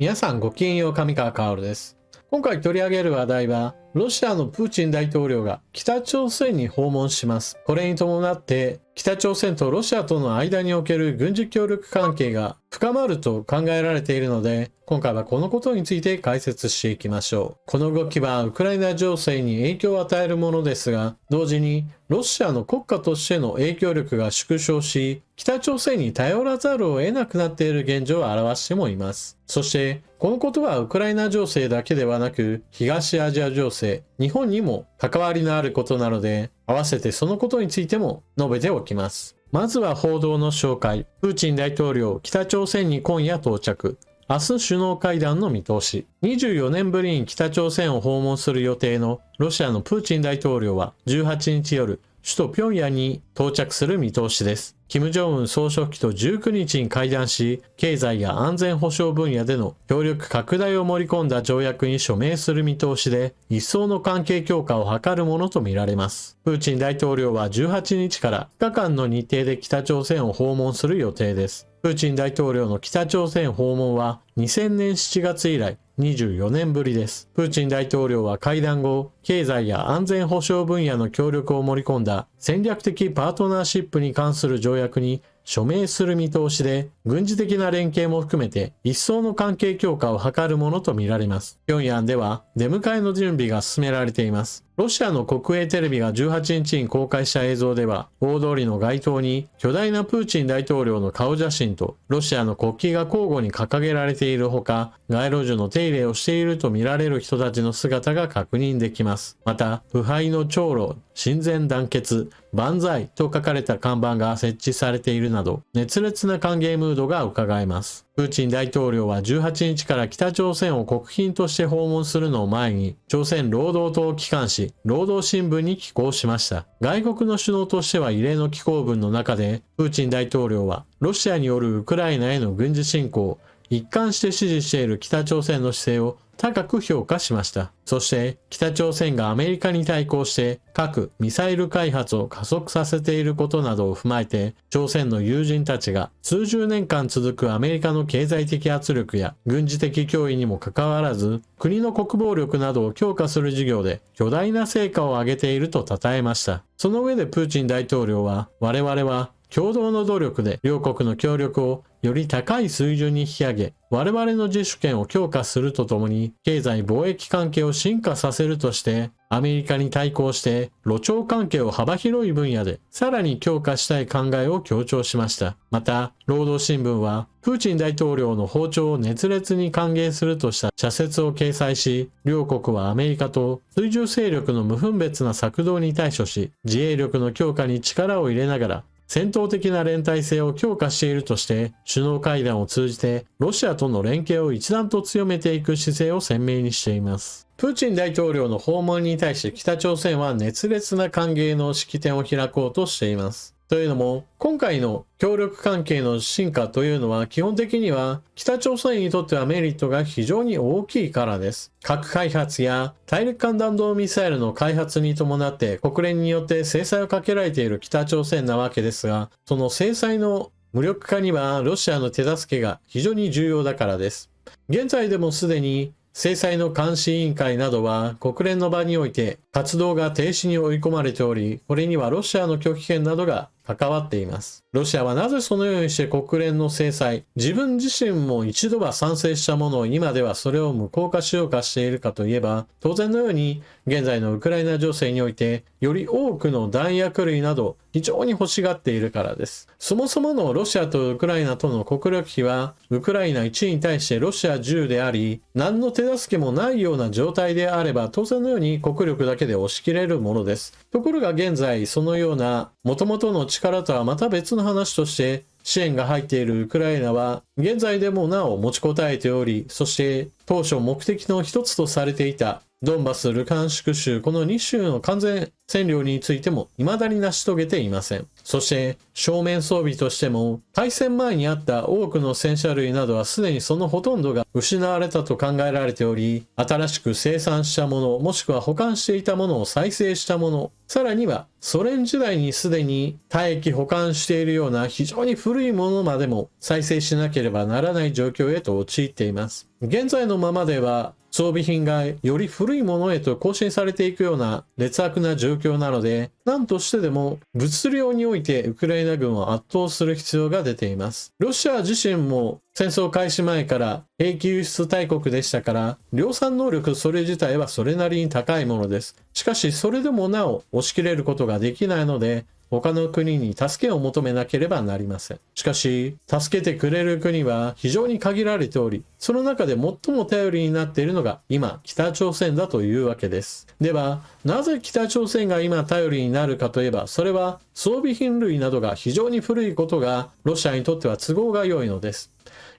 皆さんごきげんよう、上川薫です。今回取り上げる話題は、ロシアのプーチン大統領が北朝鮮に訪問します。これに伴って、北朝鮮とロシアとの間における軍事協力関係が深まると考えられているので、今回はこのことについて解説していきましょう。この動きはウクライナ情勢に影響を与えるものですが、同時にロシアの国家としての影響力が縮小し、北朝鮮に頼らざるを得なくなっている現状を表してもいます。そして、このことはウクライナ情勢だけではなく、東アジア情勢、日本にも関わりのあることなので、合わせてそのことについても述べておきます。まずは報道の紹介。プーチン大統領、北朝鮮に今夜到着。明日首脳会談の見通し。24年ぶりに北朝鮮を訪問する予定のロシアのプーチン大統領は18日夜、首都平壌に到着する見通しです。金正恩総書記と19日に会談し、経済や安全保障分野での協力拡大を盛り込んだ条約に署名する見通しで、一層の関係強化を図るものとみられます。プーチン大統領は18日から2日間の日程で北朝鮮を訪問する予定です。プーチン大統領の北朝鮮訪問は2000年7月以来24年ぶりです。プーチン大統領は会談後、経済や安全保障分野の協力を盛り込んだ戦略的パートナーシップに関する条約に署名する見通しで、軍事的な連携も含めて一層の関係強化を図るものとみられます。平壌では出迎えの準備が進められています。ロシアの国営テレビが18日に公開した映像では、大通りの街頭に巨大なプーチン大統領の顔写真とロシアの国旗が交互に掲げられているほか、街路樹の手入れをしているとみられる人たちの姿が確認できます。また、腐敗の長老、親善団結、万歳と書かれた看板が設置されているなど、熱烈な歓迎ムードが伺えます。プーチン大統領は18日から北朝鮮を国賓として訪問するのを前に、朝鮮労働党機関紙、労働新聞に寄稿しました。外国の首脳としては異例の寄稿文の中で、プーチン大統領は、ロシアによるウクライナへの軍事侵攻を一貫して支持している北朝鮮の姿勢を高く評価しました。そして、北朝鮮がアメリカに対抗して核・ミサイル開発を加速させていることなどを踏まえて、朝鮮の友人たちが数十年間続くアメリカの経済的圧力や軍事的脅威にもかかわらず、国の国防力などを強化する事業で巨大な成果を上げていると称えました。その上でプーチン大統領は、我々は共同の努力で両国の協力をより高い水準に引き上げ、我々の自主権を強化するとともに、経済貿易関係を進化させるとして、アメリカに対抗して露朝関係を幅広い分野でさらに強化したい考えを強調しました。また、労働新聞は、プーチン大統領の訪朝を熱烈に歓迎するとした社説を掲載し、両国はアメリカと追従勢力の無分別な策動に対処し、自衛力の強化に力を入れながら、戦闘的な連帯性を強化しているとして、首脳会談を通じてロシアとの連携を一段と強めていく姿勢を鮮明にしています。プーチン大統領の訪問に対して北朝鮮は熱烈な歓迎の式典を開こうとしています。というのも、今回の協力関係の進化というのは基本的には北朝鮮にとってはメリットが非常に大きいからです。核開発や大陸間弾道ミサイルの開発に伴って国連によって制裁をかけられている北朝鮮なわけですが、その制裁の無力化にはロシアの手助けが非常に重要だからです。現在でもすでに制裁の監視委員会などは国連の場において活動が停止に追い込まれており、これにはロシアの拒否権などが関わっています。ロシアはなぜそのようにして国連の制裁、自分自身も一度は賛成したものを今ではそれを無効化しようかしているかといえば、当然のように現在のウクライナ情勢においてより多くの弾薬類など非常に欲しがっているからです。そもそものロシアとウクライナとの国力比はウクライナ1に対してロシア10であり、何の手助けもないような状態であれば当然のように国力だけで押し切れるものです。ところが現在そのような元々の力とはまた別の話として支援が入っているウクライナは現在でもなお持ちこたえており、そして当初目的の一つとされていたドンバス、ルカンシク州、この2州の完全占領についても未だに成し遂げていません。そして正面装備としても大戦前にあった多くの戦車類などはすでにそのほとんどが失われたと考えられており、新しく生産したもの、もしくは保管していたものを再生したもの、さらにはソ連時代にすでに退役保管しているような非常に古いものまでも再生しなければならない状況へと陥っています。現在のままでは装備品がより古いものへと更新されていくような劣悪な状況なので、何としてでも物量においてウクライナ軍を圧倒する必要が出ています。ロシア自身も戦争開始前から兵器輸出大国でしたから、量産能力それ自体はそれなりに高いものです。しかしそれでもなお押し切れることができないので、他の国に助けを求めなければなりません。しかし、助けてくれる国は非常に限られており、その中で最も頼りになっているのが今、北朝鮮だというわけです。では、なぜ北朝鮮が今頼りになるかといえば、それは装備品類などが非常に古いことがロシアにとっては都合が良いのです。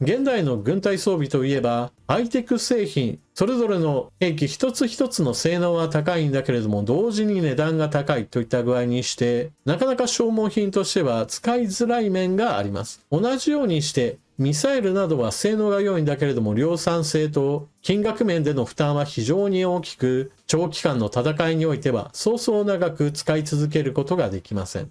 現代の軍隊装備といえば、ハイテク製品、それぞれの兵器一つ一つの性能は高いんだけれども、同時に値段が高いといった具合にして、なかなか消耗品としては使いづらい面があります。同じようにして、ミサイルなどは性能が良いんだけれども、量産性と金額面での負担は非常に大きく、長期間の戦いにおいては、そうそう長く使い続けることができません。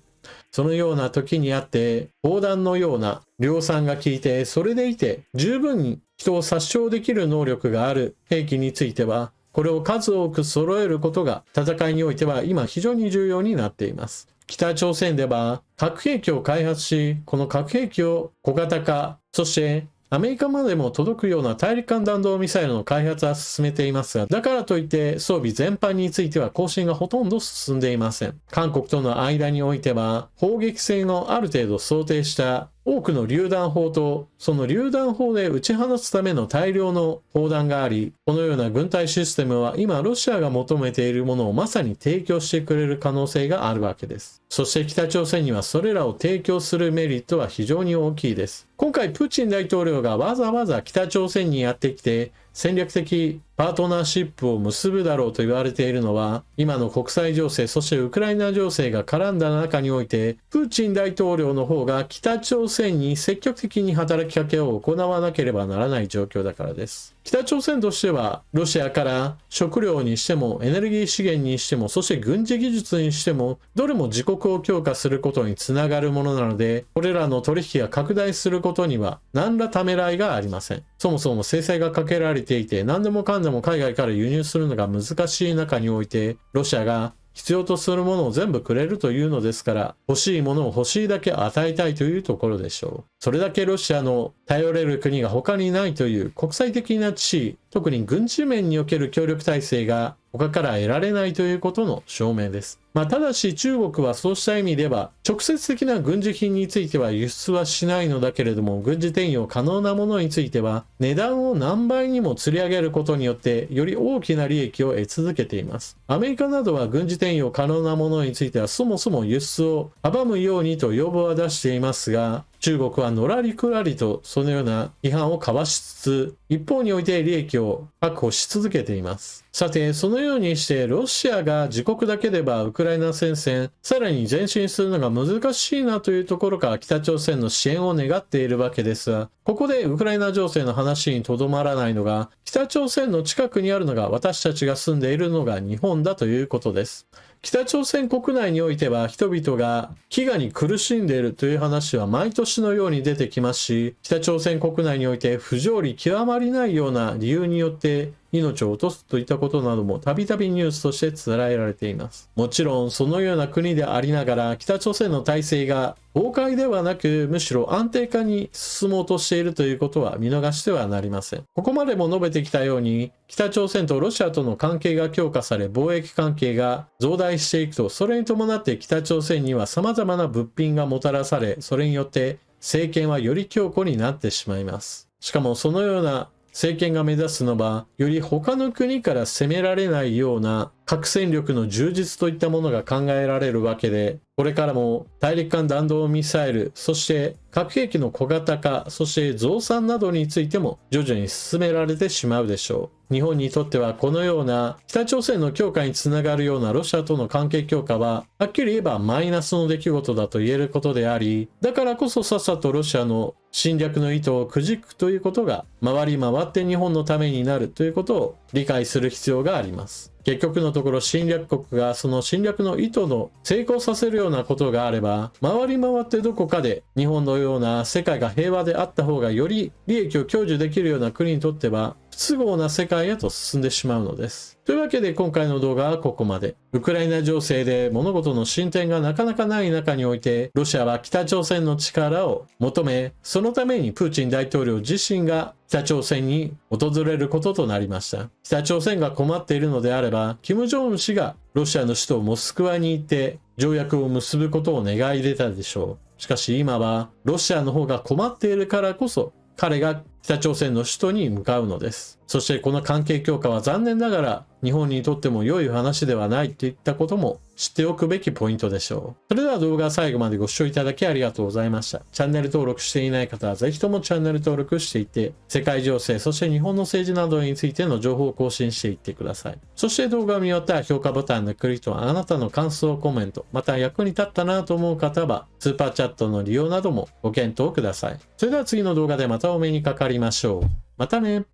そのような時にあって、砲弾のような量産が効いて、それでいて十分に人を殺傷できる能力がある兵器については、これを数多く揃えることが戦いにおいては今非常に重要になっています。北朝鮮では核兵器を開発し、この核兵器を小型化、そしてアメリカまでも届くような大陸間弾道ミサイルの開発は進めていますが、だからといって装備全般については更新がほとんど進んでいません。韓国との間においては、砲撃戦をある程度想定した多くの榴弾砲と、その榴弾砲で撃ち放つための大量の砲弾があり、このような軍隊システムは今ロシアが求めているものをまさに提供してくれる可能性があるわけです。そして北朝鮮にはそれらを提供するメリットは非常に大きいです。今回プーチン大統領がわざわざ北朝鮮にやってきて、戦略的パートナーシップを結ぶだろうと言われているのは、今の国際情勢、そしてウクライナ情勢が絡んだ中において、プーチン大統領の方が北朝鮮に積極的に働きかけを行わなければならない状況だからです。北朝鮮としては、ロシアから食料にしても、エネルギー資源にしても、そして軍事技術にしても、どれも自国を強化することにつながるものなので、これらの取引が拡大することには何らためらいがありません。そもそも制裁がかけられていて、何でもかんでも海外から輸入するのが難しい中において、ロシアが必要とするものを全部くれるというのですから、欲しいものを欲しいだけ与えたいというところでしょう。それだけロシアの頼れる国が他にないという国際的な地位、特に軍事面における協力体制が他から得られないということの証明です。ただし中国はそうした意味では直接的な軍事品については輸出はしないのだけれども、軍事転用可能なものについては値段を何倍にも釣り上げることによってより大きな利益を得続けています。アメリカなどは軍事転用可能なものについてはそもそも輸出を阻むようにと要望は出していますが、中国はのらりくらりとそのような批判をかわしつつ、一方において利益を確保し続けています。さて、そのようにしてロシアが自国だけではウクライナ戦線、さらに前進するのが難しいなというところから北朝鮮の支援を願っているわけですが、ここでウクライナ情勢の話にとどまらないのが、北朝鮮の近くにあるのが私たちが住んでいるのが日本だということです。北朝鮮国内においては人々が飢餓に苦しんでいるという話は毎年のように出てきますし、北朝鮮国内において不条理極まりないような理由によって命を落とすといったことなどもたびたびニュースとして伝えられています。もちろんそのような国でありながら北朝鮮の体制が崩壊ではなくむしろ安定化に進もうとしているということは見逃してはなりません。ここまでも述べてきたように北朝鮮とロシアとの関係が強化され貿易関係が増大していくと、それに伴って北朝鮮には様々な物品がもたらされ、それによって政権はより強固になってしまいます。しかもそのような政権が目指すのはより他の国から攻められないような核戦力の充実といったものが考えられるわけで、これからも大陸間弾道ミサイル、そして核兵器の小型化、そして増産などについても徐々に進められてしまうでしょう。日本にとってはこのような北朝鮮の強化につながるようなロシアとの関係強化は、はっきり言えばマイナスの出来事だと言えることであり、だからこそさっさとロシアの侵略の意図をくじくということが、回り回って日本のためになるということを理解する必要があります。結局のところ侵略国がその侵略の意図の成功させるようなことがあれば、回り回ってどこかで日本のような世界が平和であった方がより利益を享受できるような国にとっては不都合な世界へと進んでしまうのです。というわけで今回の動画はここまで。ウクライナ情勢で物事の進展がなかなかない中において、ロシアは北朝鮮の力を求め、そのためにプーチン大統領自身が北朝鮮に訪れることとなりました。北朝鮮が困っているのであれば、金正恩氏がロシアの首都モスクワに行って条約を結ぶことを願い出たでしょう。しかし今はロシアの方が困っているからこそ、彼が北朝鮮の首都に向かうのです。そしてこの関係強化は残念ながら日本にとっても良い話ではないといったことも知っておくべきポイントでしょう。それでは動画最後までご視聴いただきありがとうございました。チャンネル登録していない方はぜひともチャンネル登録していって世界情勢そして日本の政治などについての情報を更新していってください。そして動画を見終わったら評価ボタンのクリックとあなたの感想コメントまた役に立ったなと思う方はスーパーチャットの利用などもご検討ください。それでは次の動画でまたお目にかかりましょう。またね。